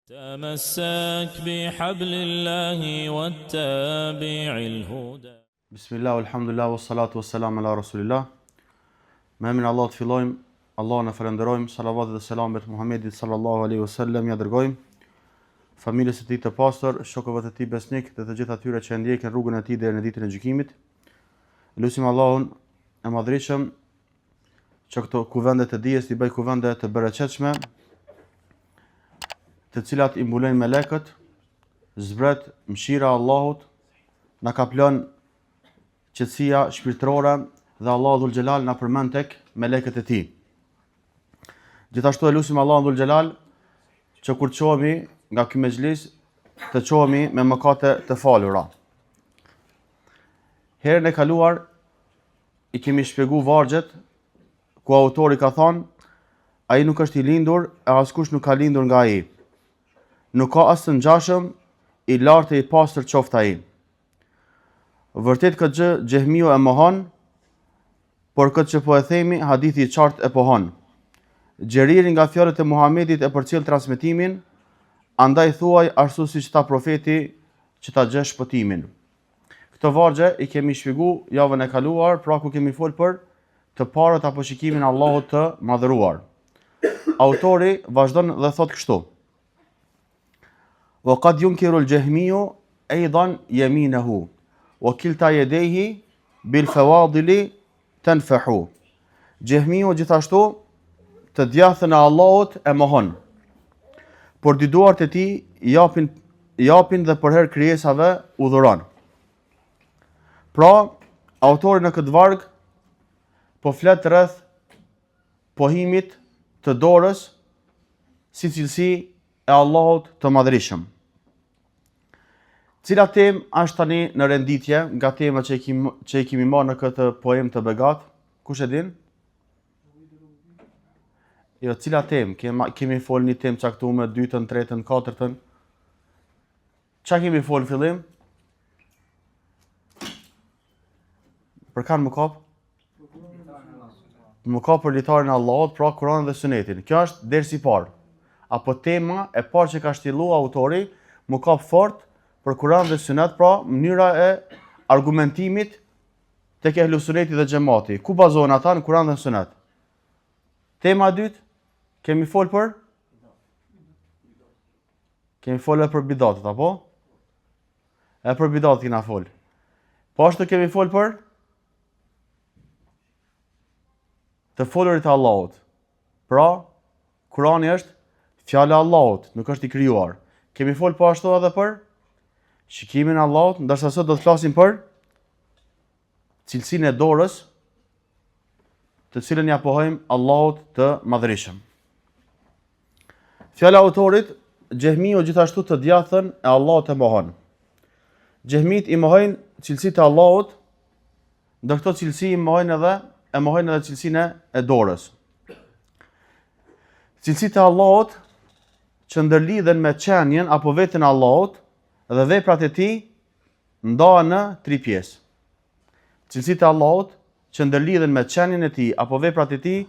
تمسك بحبل الله واتبع الهدى. Bismillah, alhamdulillah, wassalatu wassalamu ala rasulillah. Me emrin e Allahut fillojmë, Allahun e falenderojmë, salavatet dhe selamet Muhammedit sallallahu alaihi wasallam ja dërgojmë, familjes së tij të pastër, shokëve të tij besnik dhe të gjithë atyre që ndjekin rrugën e tij deri në ditën e gjykimit. Lutim Allahun e Madhërisëm që këto kuvende të dijes t'i bëj kuvende të bereqetshme, të cilat i mbulojnë melekët, zbret mëshira e Allahut, na ka lënë qetësia shpirtërore dhe Allahu dhul xhelal na përmend tek melekët e tij. Gjithashtu e lutim Allahun dhul xhelal që kur çohemi nga ky mezhlis të çohemi me mëkate të falura. Herën e kaluar i kemi shpjeguar vargjet ku autori ka thënë ai nuk është i lindur e askush nuk ka lindur nga ai. Nuk ka as të ngjashëm i lartë e i pastër qoftë ai. Vërtet këtë gjë Xehmiu e mohon, por këtë që po e themi hadithi i qartë e pohon. Xheriri nga fjalët e Muhamedit e përcjell transmetimin, andaj thuaj ashtu siç tha profeti që ta gjesh shpëtimin. Këtë vargje i kemi shpjeguar javën e kaluar, pra ku kemi folur për të parët apo shikimin e Allahut të madhëruar. Autori vazhdon dhe thot kështu: Wa qad yunkiru al-Jahmiyu aidan yaminahu wa kilta yadayhi bil fawadili tanfahu. Jahmiu gjithashtu të djathën e Allahut e mohon, por dy duart e tij japin dhe për herë krijesave udhëron. Pra, autori në këtë varg po flet rreth pohimit të dorës si cilësi e Allahut të madhërisëm. Cila temë është tani në renditje nga tema që i kemi marrë në këtë poem të begat? Kush e din? Jo, cila temë? Kemi folë një temë caktuar, dytën, tretën, katërtën. Çfarë kemi folë në fillim? Për kanë më kap? Më kap për litarin e Allahut, pra Kur'anin dhe Sunetin. Kjo është dersi i parë. Apo tema e parë që ka shtjelluar autori, më kap fort për Kur'an dhe Sunet, pra mënyra e argumentimit tek ehlu suneti dhe xhamati. Ku bazohen ata në Kur'an dhe Sunet? Tema e dytë, kemi folë për? Kemi folë për bidatet, apo? E për bidatet kena folë. Po ashtu kemi folë për? Të folurit e Allahut. Pra, Kur'ani është fjala e Allahut, nuk është i krijuar. Kemi folë po ashtu edhe për shikimin e Allahut, ndërsa sot do të flasim për cilësinë e dorës, të cilën ja pohojmë Allahut të madhërisëm. Fjala e autorit, Xehmiu gjithashtu të djathën e Allahut e mohon. Xehmit i mohojnë cilësitë e Allahut, ndër këto cilësi i mohojnë edhe cilësinë e dorës. Cilësitë e Allahut që ndërlidhen me qenjen apo veten e Allahut dhe veprat e tij ndahen në 3 pjesë. Cilësitë e Allahut që ndërlidhen me qenjen e tij apo veprat e tij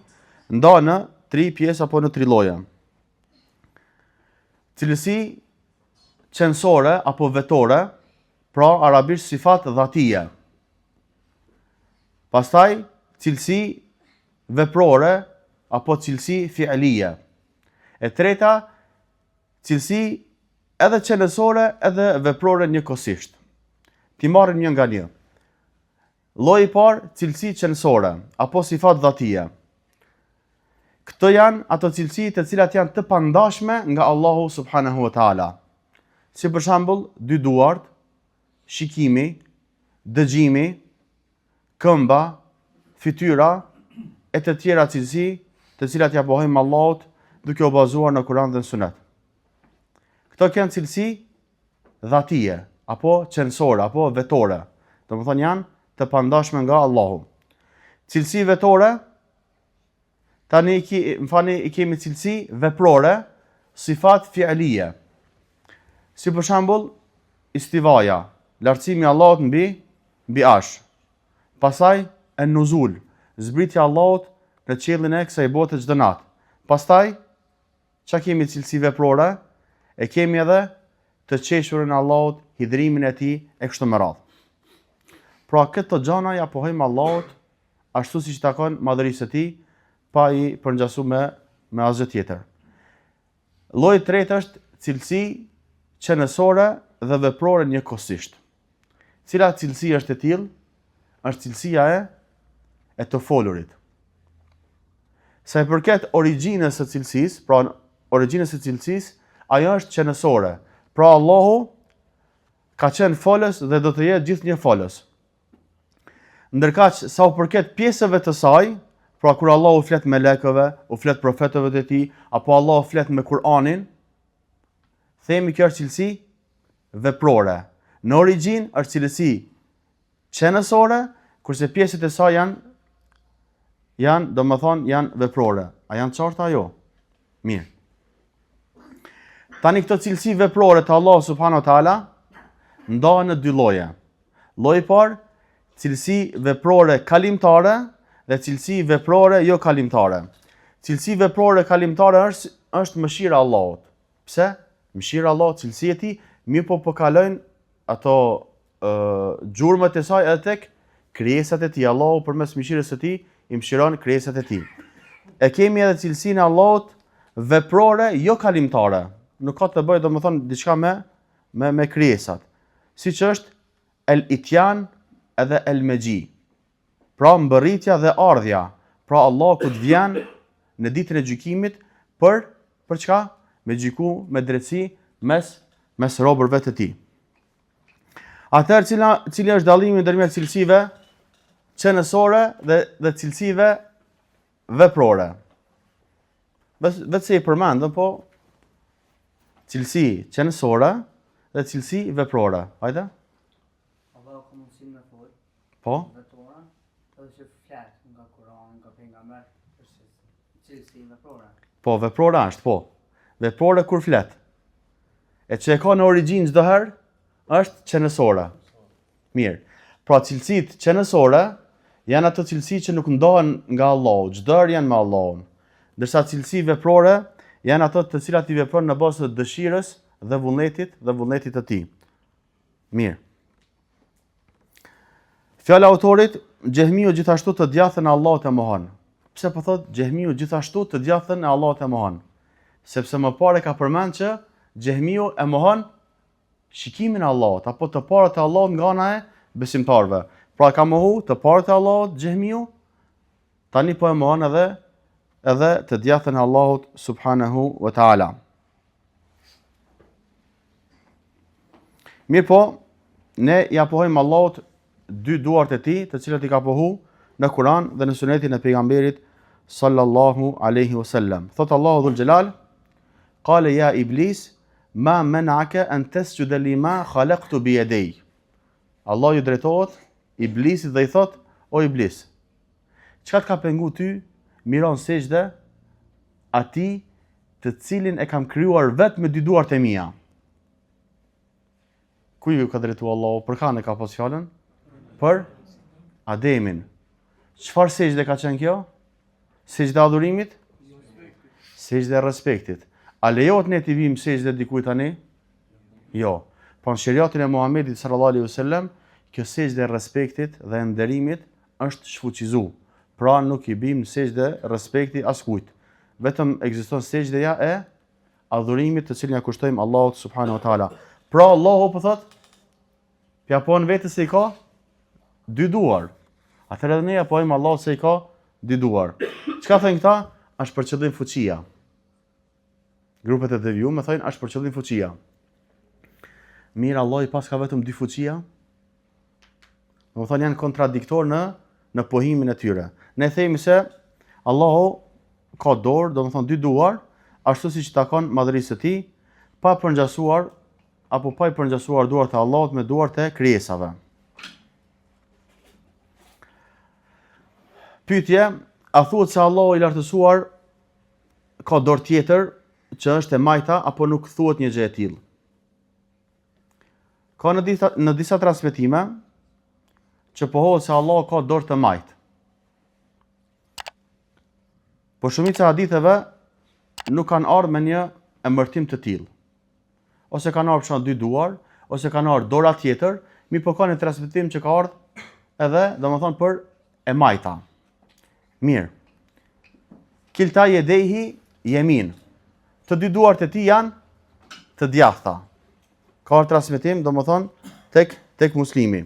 ndahen në 3 pjesë apo në 3 lloje. Cilësi qenësore apo vetore, pra arabisht sifat dhatie. Pastaj cilësi veprore apo cilësi fi'lije. E treta, cilësi edhe qenësore edhe veprore njëkohësisht. Ti marrim një nga një. Lloji i parë, cilësi qenësore apo sifat dhatie. Këto janë ato cilësi të cilat janë të pandashme nga Allahu subhanahu wa taala. Si për shembull, 2 duart, shikimi, dëgjimi, këmba, fytyra e të tjera cilësi të cilat ja pohojmë Allahut duke u bazuar në Kur'an dhe në Sunet. Këto janë cilësi dhatie, apo qenësore, apo vetore. Domethënë janë të pandashme nga Allahu. Cilësi vetore, tani i kemi cilësi veprore, sifat fi'lije. Si për shembull, istivaja, lartësimi i Allahut mbi arsh. Pastaj en-nuzul, zbritja e Allahut në qiellin e kësaj bote çdo natë. Pastaj, çka kemi cilësi veprore? e kemi edhe të qeshurin Allahut, hidrimin e tij e kështu me radhë. Pra këto gjana ja pohojmë Allahut ashtu siç takon madhërisë së tij, pa i përngjasu me asgjë tjetër. Lloji i tretë është cilësi qenësore dhe veprore njëkohësisht. Cila cilësi është e tillë? Është cilësia e të folurit. Sa i përket origjinës së cilësisë, pra origjinës së cilësisë, ajo është qenësore. Pra Allahu ka qenë folës dhe do të jetë gjithnjë folës. Ndërkaq sa u përket pjesëve të saj, pra kur Allahu flet me melekëve, u flet profetëve të tij, apo Allahu flet me Kur'anin, themi kjo është cilësi veprore. Në origjinë është cilësi qenësore, kurse pjesët e saj janë veprore. A janë qarta jo? Mirë. Tani këto cilësi veprore të Allahu subhanahu wa taala ndahen në dy lloje. Lloji i parë, cilësi veprore kalimtare dhe cilësi veprore jo kalimtare. Cilësi veprore kalimtare është mëshira e Allahut. Pse? Mëshira e Allahut, cilësia e tij, mirë po kalojnë ato gjurmët e saj edhe tek krijesat e tij. Allahu përmes mëshirës së tij i mëshiron krijesat e tij. E kemi edhe cilësinë e Allahut veprore jo kalimtare. Nuk ka të bëjë domethënë diçka me krijesat. Siç është el ityan edhe el meji. Pra mbërritja dhe ardhja. Pra Allah ku të vjen në ditën e gjykimit për çka? Me gjyku me drejtësi mes robërve të tij. Atëherë cili është dallimi ndërmjet cilësive qenësore dhe cilësive veprore? Vetë se i përmendëm, po cilësi qenësore dhe cilësi veprore. Hajde? Allah ka mundësinë me fol. Po? Veprore, edhe që flet nga Kurani, nga pejgamber, është cilësi veprore. Po, veprore është, po. Veprore kur flet. E që e ka në origjinë çdo herë është qenësore. Mirë. Pra cilësitë qenësore janë ato cilësi që nuk ndahen nga Allahu, çdo herë janë me Allahun. Ndërsa cilësi veprore janë ato të cilat i vepron në bazë të dëshirës dhe vullnetit të tij. Mirë. Fjala e autorit, Xehmiu gjithashtu të djathën e Allahut e mohon. Pse po thot Xehmiu gjithashtu të djathën e Allahut e mohon? Sepse më parë ka përmend që Xehmiu e mohon shikimin e Allahut apo të parët e Allahut nga ana e besimtarëve. Pra ka mohu të parët e Allahut Xehmiu, tani po e mohon edhe të djathën e Allahut subhanahu wa taala. Mirë po, ne ja pohojmë Allahut dy duart e tij, të cilat i ka pohu në Kur'an dhe në sunetin e pejgamberit sallallahu alaihi wasallam. Thot Allahu dhul Jalal, qala ya iblis ma men'aka an tasjuda lima khalaqtu bi yadayya. Allah ju drejtohet iblisit dhe i thot, o iblis, çka të ka pengu ty miron sejdë atij të cilin e kam krijuar vetëm me dy duart e mia. Ku ju ka drejtuar Allahu? Për kanë ka pas fjalën? Për Ademin. Çfarë sejdë ka qenë kjo? Sejdë adhurimit? Sejdë respektit. A lejohet ne të vim sejdë dikujt tani? Jo. Po në shariatin e Muhamedit sallallahu alaihi wasallam, kjo sejdë respektit dhe nderimit është shfuqizu. Pra nuk i bim sejdë respekti askujt. Vetëm ekziston sejdëja e adhurimit të cilin ja kushtojmë Allahut subhanahu wa taala. Pra Allahu po thot, pja po në vetë se i ka dy duar. Atëherë edhe ne ja pohojmë Allahut se i ka dy duar. Çka thënë këta? Është për qëllim fuqia. Grupet e devijuara thonë është për qëllim fuqia. Mirë, Allah i pas ka vetëm dy fuqia. Do të thonë janë kontradiktor në pohimin e tyre. Ne themi se Allahu ka dorë, do të thonë dy duar, ashtu siç takon madhërisë së tij, pa përngjasuar apo pa i përngjasuar duart e Allahut me duart e krijesave. Pyetje, a thuhet se Allahu i lartësuar ka dorë tjetër që është e majta apo nuk thuhet një gjë e tillë? Ka në disa transmetime që pohohet se Allahu ka dorë të majtë. Po shumica e haditheve nuk kanë ardhur me një emërtim të tillë. ose kanë ardhur për 2 duar, ose kanë ardhur dora tjetër, mi po ka një transmetim që ka ardhur edhe, domethënë për e majta. Mirë. Kilta yedehi yemin. Të 2 duart e tij janë të djathta. Ka ardhur transmetim, domethënë tek muslimi.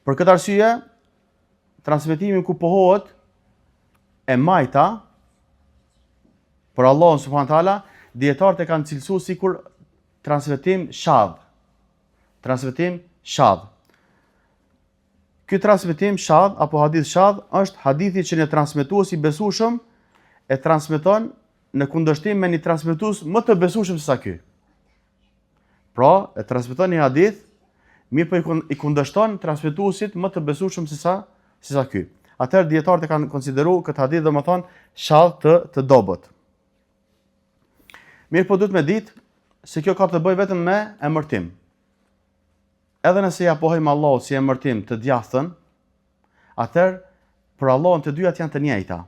Për këtë arsye, transmetimi ku pohohet e majta për Allahun subhanahu taala, dietarët e kanë cilësuar sikur transmetim shadh. Transmetim shadh. Ky transmetim shadh apo hadith shadh është hadithi që një transmetues i besueshëm e transmeton në kundërshtim me një transmetues më të besueshëm se sa ky. Pra, e transmeton një hadith, mirë po i kundërshton transmetuesit më të besueshëm se sa ky. Atëherë dietarët e kanë konsideruar këtë hadith domethënë shadh të dobët. Mirë po duhet me ditë se kjo ka të bëjë vetëm me emërtim. Edhe nëse ja pohojmë Allahut si emërtim të djathtën, atëherë për Allahun të dyat janë të njëjta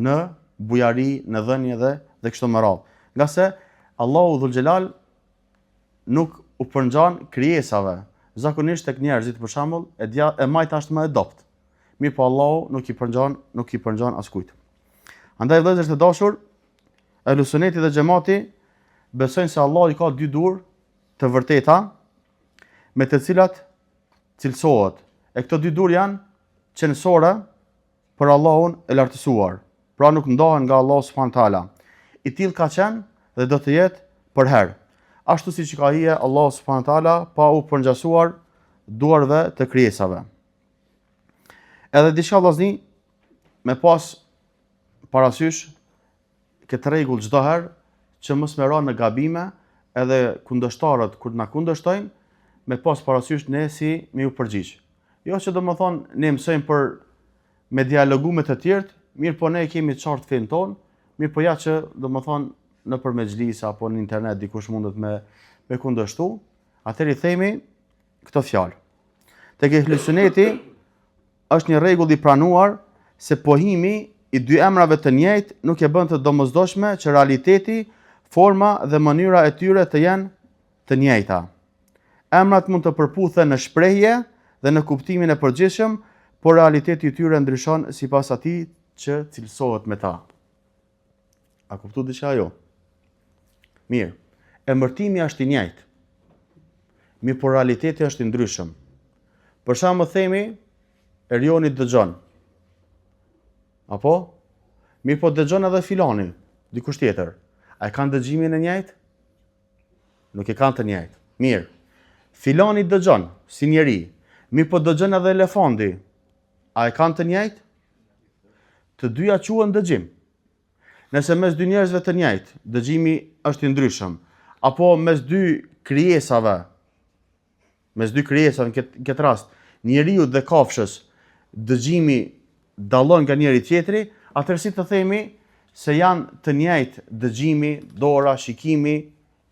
në bujari, në dhënie dhe kështu me radhë. Nga se Allahu Dhul Xhelal nuk u përngjan krijesave. Zakonisht tek njerëzit për shembull e majta është më e dobët. Mirë po Allahu nuk i përngjan askujt. Andaj vëllezër të dashur, Ahlus Sunneti dhe Xhamati besojnë se Allahu i ka 2 dur të vërteta me të cilat cilësohet. E këto 2 dur janë qenësore për Allahun e lartësuar. Pra nuk ndahen nga Allahu subhanahu taala. I tillë ka qenë dhe do të jetë për herë. Ashtu siç ka hije Allahu subhanahu taala pa u përngjasuar duarve të krijesave. Edhe diçka vllazni me pas parasysh këtë rregull çdo herë që mos më ra në gabime, edhe kundërshtarët kur na kundërshtojnë, me pas parasysh ne si me u përgjigj. Jo që domethënë ne mësojmë për me dialogu me të tjerët, mirë po ne kemi qartë fen ton, mirë po ja që domethënë në për mexhlisa apo në internet dikush mundet me kundërshtu, atëherë i themi këto fjalë. Tek Ahlus Sunneti është një rregull i pranuar se pohimi i 2 emrave të njëjtë nuk e bën të domosdoshme që realiteti, forma dhe mënyra e tyre të jenë të njëjta. Emrat mund të përputhen në shprehje dhe në kuptimin e përgjithshëm, por realiteti i tyre ndryshon sipas atij që cilësohet me ta. A kuptu diçka jo? Mirë. Emërtimi është i njëjtë. Mirë, por realiteti është i ndryshëm. Për shembull themi Erioni dëgjon. Apo? Mirë, po dëgjon edhe filani, dikush tjetër. A e kanë dëgjimin e njëjtë? Nuk e kanë të njëjtë. Mirë. Filani dëgjon si njeri. Mirë, po dëgjon edhe elefanti. A e kanë të njëjtë? Të dyja quhen dëgjim. Nëse mes 2 njerëzve të njëjtë, dëgjimi është i ndryshëm, apo mes 2 krijesave në këtë rast, njeriu dhe kafshës, dëgjimi dallon nga njëri tjetri, atëherë si të themi se janë të njëjtë dëgjimi, dora, shikimi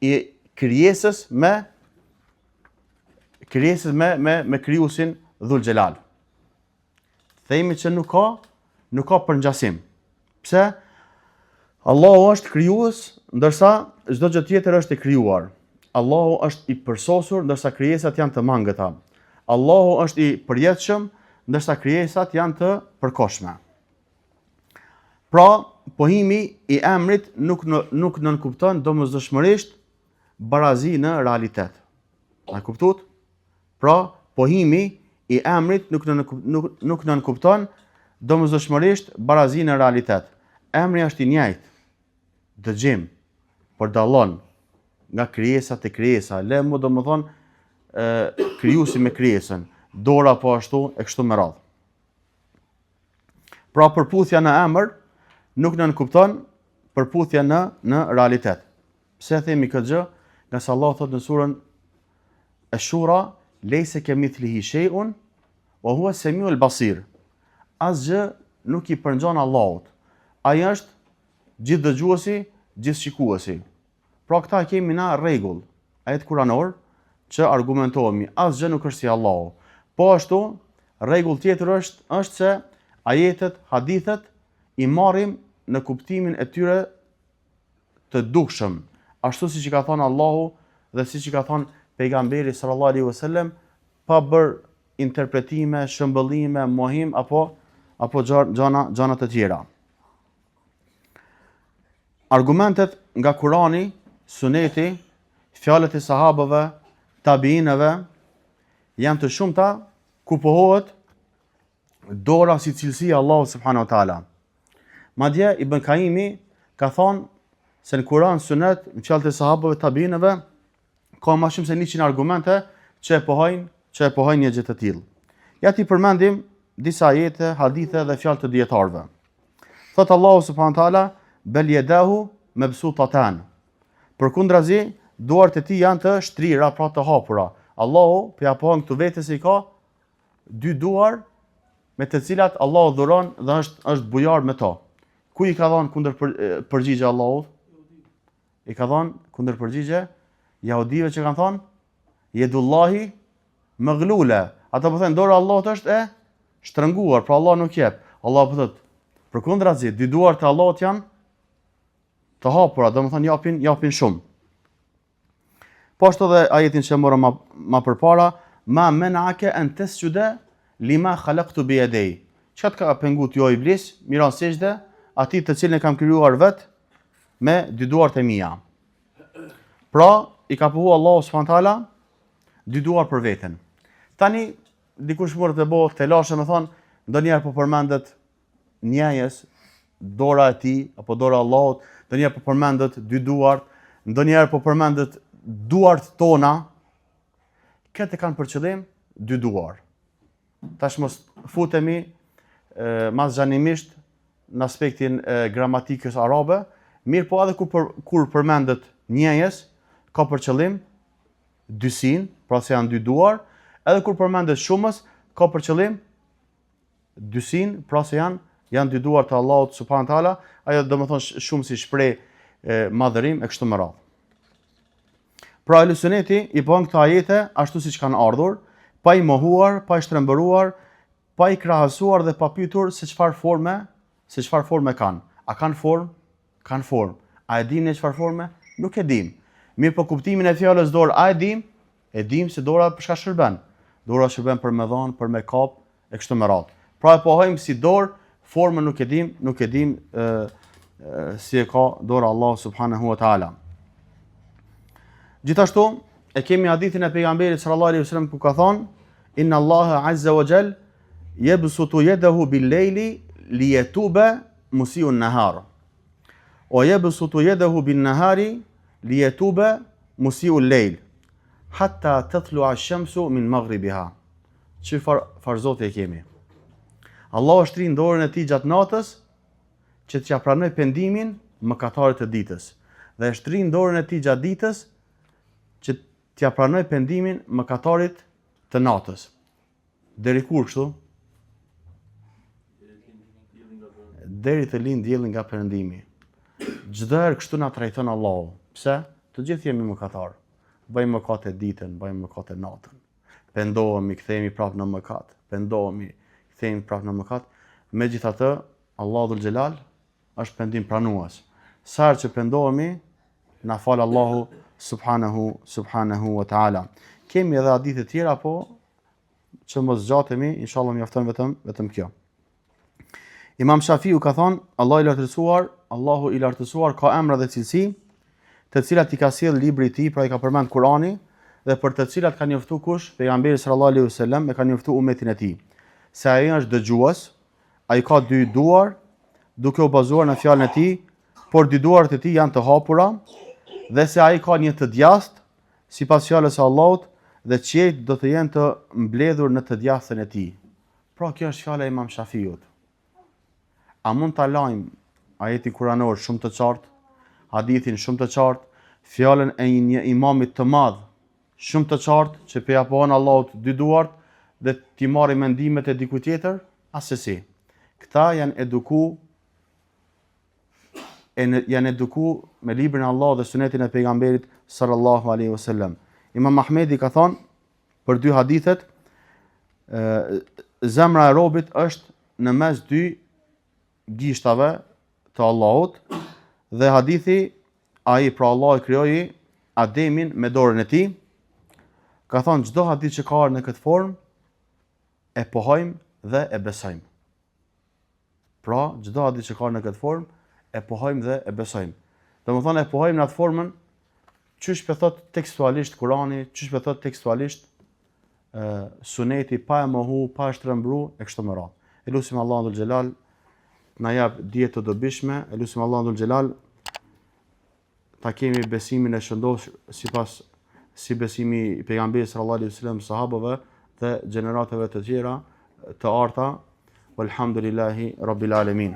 i krijesës me krijuesin Dhul Xhelal. Themi që nuk ka përngjasim. Pse? Allahu është krijues, ndërsa çdo gjë tjetër është e krijuar. Allahu është i përsosur, ndërsa krijesat janë të mangëta. Allahu është i përjetshëm, ndërsa krijesat janë të përkohshme. Pra, pohimi i emrit nuk nënkupton domosdoshmërisht barazi në realitet. A kuptuat? Pra, pohimi i emrit nuk nënkupton domosdoshmërisht barazi në realitet. Emri është i njëjtë. Dëgjim, por dallon nga krijesa te krijesa. Le mu domethënë krijuesi me krijesën, dora po ashtu e kështu me radhë. Pra përputhja në emër nuk nënkupton përputhja në realitet. Pse themi këtë gjë? Nga se Allah thot në surën Ash-Shura, "Leysa kamithlihi shay'un wa huwa as-sami'ul basir." Asgjë nuk i përngjon Allahut. Ai është gjithë dëgjuesi, gjithë shikuesi. Pra këta kemi na rregull, ajet kuranor, që argumentohemi, asgjë nuk është si Allahu. Po ashtu, rregull tjetër është se ajetet, hadithet i marrim në kuptimin e tyre të dukshëm. ashtu siç i ka thënë Allahu dhe siç i ka thënë pejgamberi sallallahu alaihi wasallam, pa bër interpretime, shëmbëllime, mohim apo gjëra të tjera. Argumentet nga Kurani, Suneti, fjalët e sahabëve, tabiinëve janë të shumta ku pohohet dora si cilësia Allahu subhanahu wa taala. Madje Ibn Kaimi ka thonë se në Kur'an, Sunet, në fjalët e sahabëve, tabiinëve ka më shumë se 100 argumente që e pohojnë një gjë të tillë. Ja ti përmendim disa ajete, hadithe dhe fjalë të dietarëve. Thot Allahu subhanahu wa taala, bel yedahu mabsutatan. Përkundrazi, duart e tij janë të shtrira, pra të hapura. Allahu po ja pohon këtu vetes se i ka 2 duar me të cilat Allahu dhuron dhe është bujar me to. Ku i ka dhënë kundër përgjigje Allahut? I ka dhënë kundër përgjigje jahudive që kanë thonë yedullahi maghlula. Ata po thënë dora e Allahut është e shtrënguar, pra Allah nuk jep. Allah po thotë, përkundrazi, 2 duart e Allahut janë të hapura, domethënë japin shumë. Po ashtu edhe ajetin që morëm më përpara, ma menake an tasjuda lima khalaqtu bi yadayhi. Çka të ka pengut jo iblis, miran sejdë atij të cilin e kam krijuar vet me 2 duart e mia. Pra, i ka pohu Allahu subhanahu taala 2 duar për veten. Tani dikush mund të bëjë telashe, më thon, ndonjëherë po përmendet njëjës dora e tij apo dora e Allahut, ndonjëherë po përmendet 2 duart, ndonjëherë po përmendet duart tona. Këtë kanë për qëllim 2 duar. Tash mos futemi mazgjanimisht në aspektin e gramatikës arabe, mirë po edhe kur përmendet njëjës, ka për qëllim dysin, pra se janë 2 duar, edhe kur përmendet shumës, ka për qëllim dysin, pra se janë 2 duar të Allahut subhanahu taala, ajo do të thonë shumë si shpreh madhërim e kështu me radhë. Pra Suneti i bën këto ajete ashtu siç kanë ardhur, pa i mohuar, pa i shtrembëruar, pa i krahasuar dhe pa pyetur se çfarë forme kanë. A kanë formë? Kanë formë. A e dim ne çfarë forme? Nuk e dim. Mirë, po kuptimin e fjalës dorë a e dim? E dim se dora për çka shërben. Dora shërben për me dhon, për me kap e kështu me radhë. Pra e pohojmë si dorë, formën nuk e dim si e ka dora Allah subhanahu wa taala. Gjithashtu e kemi hadithin e pejgamberit sallallahu alaihi wasallam ku ka thonë inna Allaha azza wa jall yabsutu yadahu bil-layli liyatuba musii'u an-nahar wa yabsutu yadahu bin-nahari liyatuba musii'u al-layl hatta tatlu'a ash-shamsu min maghribiha. Çfarë Zoti e kemi? Allah shtrin dorën e tij gjatë natës që t'ja pranoj pendimin mëkatarit të ditës dhe shtrin dorën e tij gjatë ditës që t'ja pranoj pendimin mëkatarit të natës. Deri kur kështu? Deri të lind dielli nga perëndimi. Çdo herë kështu na trajton Allahu. Pse? Të gjithë jemi mëkatar. Bëjmë mëkate ditën, bëjmë mëkate natën. Pendohemi, kthehemi prapë në mëkat. Pendohemi, kthehemi prapë në mëkat. Megjithatë, Allahu dhul xhelal është pendim pranues. Sa herë që pendohemi, na fal Allahu subhanahu wa taala. Kemi edhe hadithe tjera, po që mos zgjatemi, inshallah mjafton vetëm kjo. Imam Shafiu ka thonë, Allahu i lartësuar ka emra dhe cilësi, të cilat i ka sjell libri i tij, pra i ka përmend Kurani, dhe për të cilat ka njoftu kush? Pejgamberi sallallahu alaihi wasallam e ka njoftu ummetin e tij. Se ai është dëgjues, ai ka 2 duar, duke u bazuar në fjalën e tij, por 2 duart e tij janë të hapura, dhe se ai ka një të djathtë, sipas fjalës së Allahut, dhe qiejt do të jenë të mbledhur në të djathtën e tij. Pra kjo është fjala e Imam Shafiut. A mund ta lajm ajetin kuranor shumë të qartë, hadithin shumë të qartë, fjalën e një imamit të madh shumë të qartë që pe ja pohon Allahut 2 duart dhe ti marrë mendimet e dikujt tjetër? Asesi. Këta janë eduku me librin e Allahut dhe sunetin e pejgamberit sallallahu alaihi wasallam. Imam Ahmedi ka thonë për 2 hadithet, zemra e robit është në mes 2 gishtave të Allahut, dhe hadithi ai pra Allah e krijoi Ademin me dorën e tij. Ka thonë çdo hadith që ka ardhur në këtë formë e pohojmë dhe e besojmë. Pra, çdo hadith që ka ardhur në këtë formë e pohojmë dhe e besojmë. Domethënë e pohojmë në atë formën çysh po thot tekstualisht Kurani, çysh po thot tekstualisht suneti, pa e mohu, pa e shtrembru e kështu me radhë. Elusim Allahun dhul xhelal na jap dije të dobishme, elusim Allahun dhul xhelal ta kemi besimin e shëndosh si besimi i pejgamberit sallallahu alaihi wasallam, sahabëve dhe gjeneratave të tjera të arta. Walhamdulillahi rabbil alamin.